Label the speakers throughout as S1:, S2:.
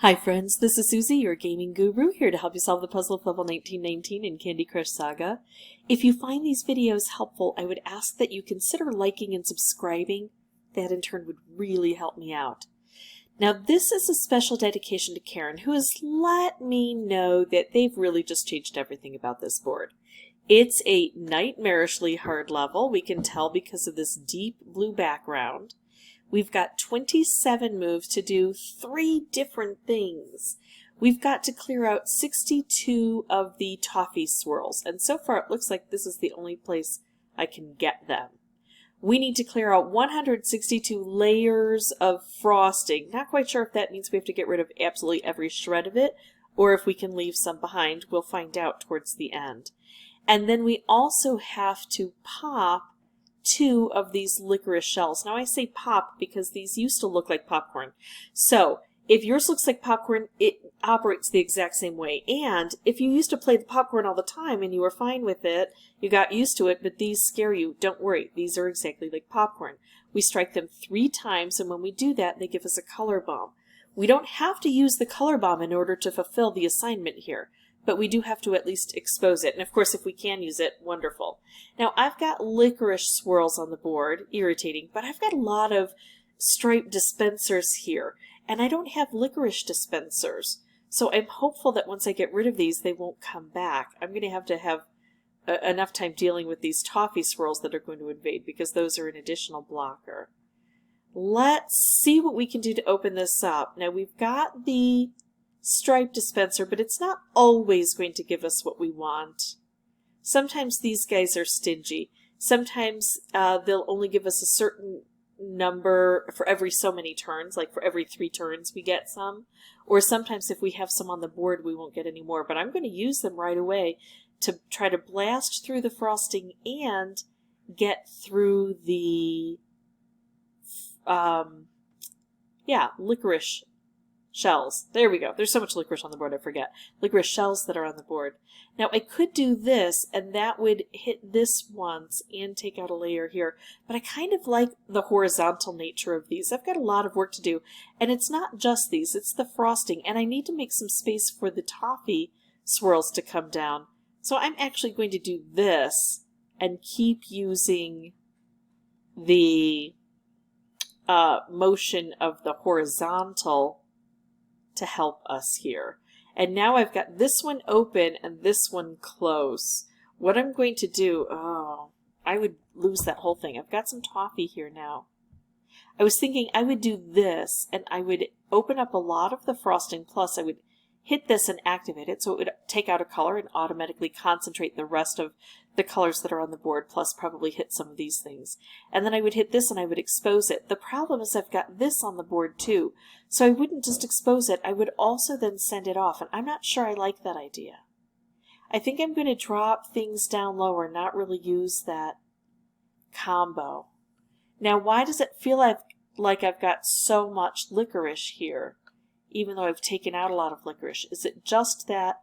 S1: Hi friends, this is Suzy, your gaming guru, here to help you solve the puzzle of level 1919 in Candy Crush Saga. If you find these videos helpful, I would ask that you consider liking and subscribing. That in turn would really help me out. Now this is a special dedication to Karen, who has let me know that they've really just changed everything about this board. It's a nightmarishly hard level, we can tell because of this deep blue background. We've got 27 moves to do 3 different things. We've got to clear out 62 of the toffee swirls, and so far it looks like this is the only place I can get them. We need to clear out 162 layers of frosting. Not quite sure if that means we have to get rid of absolutely every shred of it, or if we can leave some behind. We'll find out towards the end. And then we also have to pop 2 of these licorice shells. Now I say pop because these used to look like popcorn. So if yours looks like popcorn, it operates the exact same way. And if you used to play the popcorn all the time and you were fine with it, you got used to it, but these scare you, don't worry. These are exactly like popcorn. We strike them 3 times, and when we do that, they give us a color bomb. We don't have to use the color bomb in order to fulfill the assignment here, but we do have to at least expose it. And of course, if we can use it, wonderful. Now, I've got licorice swirls on the board, irritating, but I've got a lot of stripe dispensers here, and I don't have licorice dispensers. So I'm hopeful that once I get rid of these, they won't come back. I'm going to have enough time dealing with these toffee swirls that are going to invade, because those are an additional blocker. Let's see what we can do to open this up. Now, we've got the stripe dispenser, but it's not always going to give us what we want. Sometimes these guys are stingy. Sometimes they'll only give us a certain number for every so many turns, like for every 3 turns we get some. Or sometimes if we have some on the board, we won't get any more. But I'm going to use them right away to try to blast through the frosting and get through the licorice shells. There we go. There's so much licorice on the board, I forget. Licorice shells that are on the board. Now, I could do this, and that would hit this once and take out a layer here, but I kind of like the horizontal nature of these. I've got a lot of work to do, and it's not just these, it's the frosting, and I need to make some space for the toffee swirls to come down. So I'm actually going to do this and keep using the motion of the horizontal to help us here. And now I've got this one open and this one close. What I'm going to do, I would lose that whole thing. I've got some toffee here now. I was thinking I would do this, and I would open up a lot of the frosting, plus I would hit this and activate it, so it would take out a color and automatically concentrate the rest of the colors that are on the board, plus probably hit some of these things. And then I would hit this and I would expose it. The problem is I've got this on the board too, so I wouldn't just expose it, I would also then send it off, and I'm not sure I like that idea. I think I'm going to drop things down lower, not really use that combo. Now, why does it feel like I've got so much licorice here, even though I've taken out a lot of licorice? Is it just that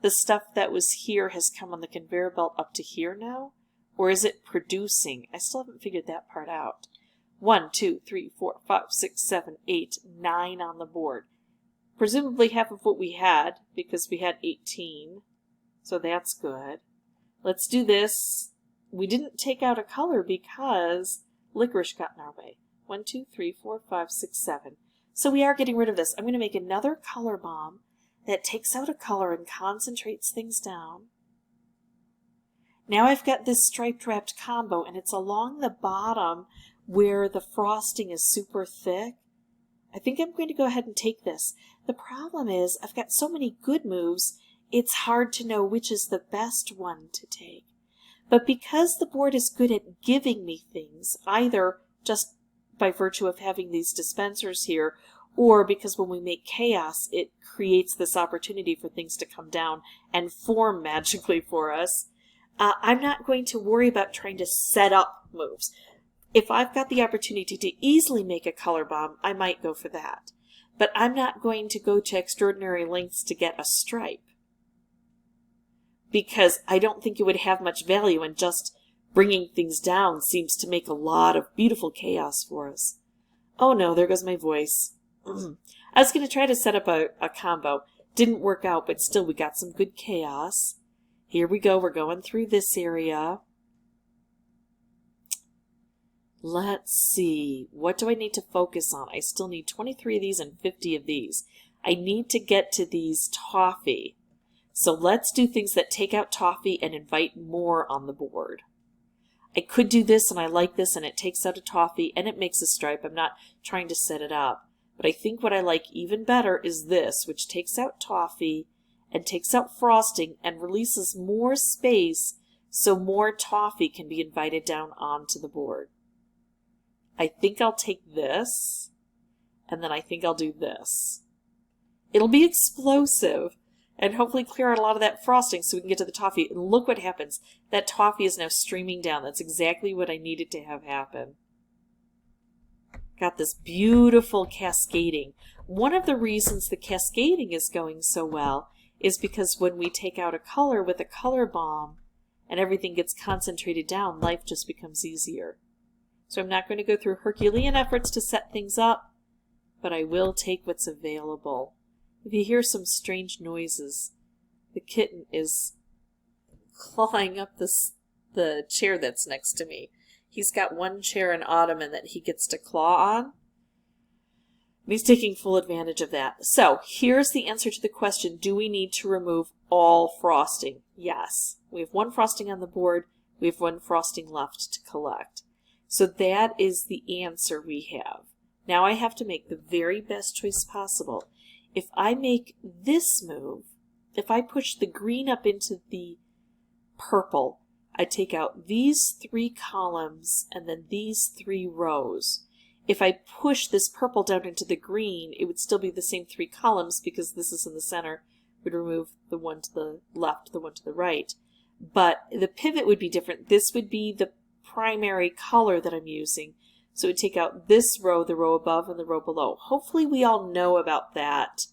S1: the stuff that was here has come on the conveyor belt up to here now? Or is it producing? I still haven't figured that part out. 1, 2, 3, 4, 5, 6, 7, 8, 9 on the board. Presumably half of what we had, because we had 18. So that's good. Let's do this. We didn't take out a color because licorice got in our way. 1, 2, 3, 4, 5, 6, 7. So we are getting rid of this. I'm going to make another color bomb that takes out a color and concentrates things down. Now I've got this striped wrapped combo, and it's along the bottom where the frosting is super thick. I think I'm going to go ahead and take this. The problem is I've got so many good moves, it's hard to know which is the best one to take. But because the board is good at giving me things, either just by virtue of having these dispensers here, or because when we make chaos, it creates this opportunity for things to come down and form magically for us, I'm not going to worry about trying to set up moves. If I've got the opportunity to easily make a color bomb, I might go for that. But I'm not going to go to extraordinary lengths to get a stripe, because I don't think it would have much value, and just bringing things down seems to make a lot of beautiful chaos for us. Oh no, there goes my voice. I was going to try to set up a combo. Didn't work out, but still we got some good chaos. Here we go. We're going through this area. Let's see. What do I need to focus on? I still need 23 of these and 50 of these. I need to get to these toffee. So let's do things that take out toffee and invite more on the board. I could do this, and I like this, and it takes out a toffee and it makes a stripe. I'm not trying to set it up. But I think what I like even better is this, which takes out toffee and takes out frosting and releases more space so more toffee can be invited down onto the board. I think I'll take this, and then I think I'll do this. It'll be explosive and hopefully clear out a lot of that frosting so we can get to the toffee. And look what happens. That toffee is now streaming down. That's exactly what I needed to have happen. Got this beautiful cascading. One of the reasons the cascading is going so well is because when we take out a color with a color bomb and everything gets concentrated down, life just becomes easier. So I'm not going to go through Herculean efforts to set things up, but I will take what's available. If you hear some strange noises, the kitten is clawing up the chair that's next to me. He's got one chair and ottoman that he gets to claw on. And he's taking full advantage of that. So here's the answer to the question, do we need to remove all frosting? Yes. We have one frosting on the board. We have one frosting left to collect. So that is the answer we have. Now I have to make the very best choice possible. If I make this move, if I push the green up into the purple, I take out these 3 columns and then these 3 rows. If I push this purple down into the green, it would still be the same 3 columns because this is in the center. We'd remove the one to the left, the one to the right. But the pivot would be different. This would be the primary color that I'm using. So it would take out this row, the row above, and the row below. Hopefully we all know about that.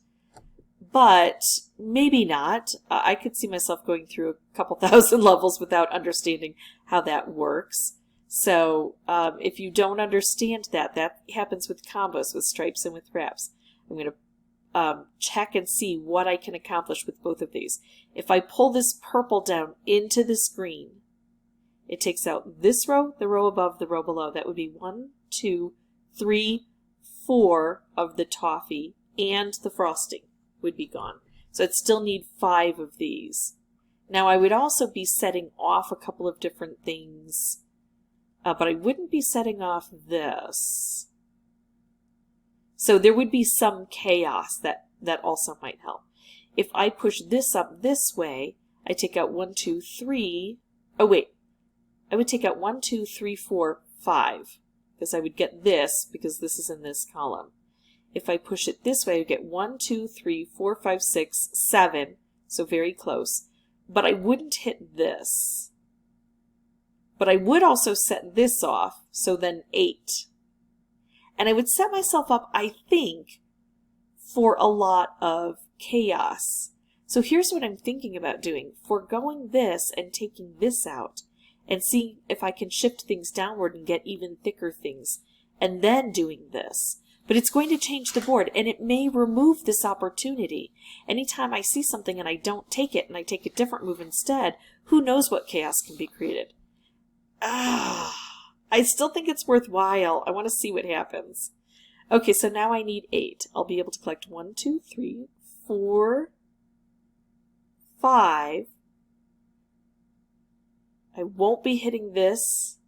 S1: But maybe not. I could see myself going through a couple thousand levels without understanding how that works. So if you don't understand that, that happens with combos, with stripes and with wraps. I'm going to check and see what I can accomplish with both of these. If I pull this purple down into this green, it takes out this row, the row above, the row below. That would be 1, 2, 3, 4 of the toffee, and the frosting would be gone. So I'd still need 5 of these. Now I would also be setting off a couple of different things, but I wouldn't be setting off this. So there would be some chaos that also might help. If I push this up this way, I take out 1, 2, 3. Oh wait, I would take out 1, 2, 3, 4, 5, because I would get this because this is in this column. If I push it this way, I would get 1, 2, 3, 4, 5, 6, 7, so very close. But I wouldn't hit this. But I would also set this off, so then 8. And I would set myself up, I think, for a lot of chaos. So here's what I'm thinking about doing. Foregoing this and taking this out, and seeing if I can shift things downward and get even thicker things, and then doing this. But it's going to change the board, and it may remove this opportunity. Anytime I see something and I don't take it, and I take a different move instead, who knows what chaos can be created. I still think it's worthwhile. I want to see what happens. Okay, so now I need 8. I'll be able to collect 1, 2, 3, 4, 5. I won't be hitting this,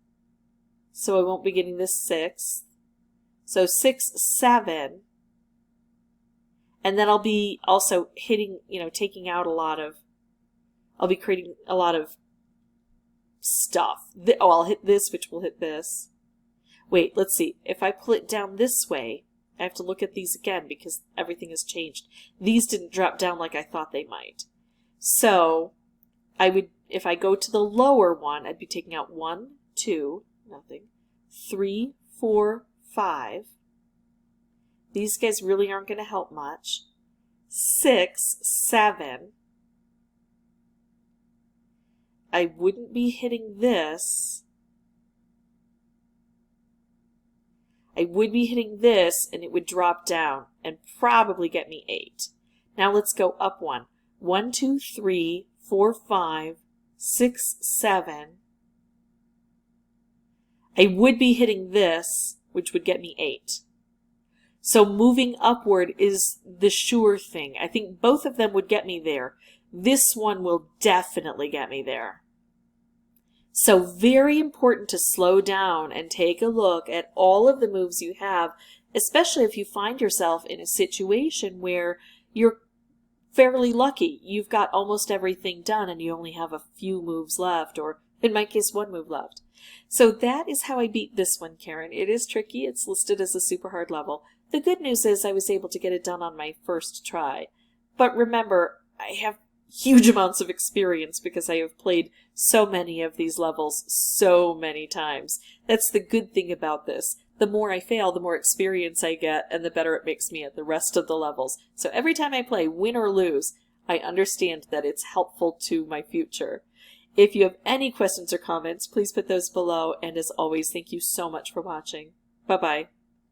S1: so I won't be getting this 6th. So 6, 7. And then I'll be also hitting, taking out a lot of, I'll be creating a lot of stuff. I'll hit this, which will hit this. Wait, let's see. If I pull it down this way, I have to look at these again because everything has changed. These didn't drop down like I thought they might. So I would, if I go to the lower one, I'd be taking out 1, 2, nothing, 3, 4, 5. These guys really aren't going to help much. 6, 7. I wouldn't be hitting this. I would be hitting this and it would drop down and probably get me 8. Now let's go up one. 1, 2, 3, 4, 5, 6, 7. I would be hitting this, which would get me 8. So moving upward is the sure thing. I think both of them would get me there. This one will definitely get me there. So very important to slow down and take a look at all of the moves you have, especially if you find yourself in a situation where you're fairly lucky. You've got almost everything done and you only have a few moves left, or in my case, 1 move left. So that is how I beat this one, Karen. It is tricky. It's listed as a super hard level. The good news is I was able to get it done on my first try. But remember, I have huge amounts of experience because I have played so many of these levels so many times. That's the good thing about this. The more I fail, the more experience I get, and the better it makes me at the rest of the levels. So every time I play, win or lose, I understand that it's helpful to my future. If you have any questions or comments, please put those below, and as always, thank you so much for watching. Bye-bye.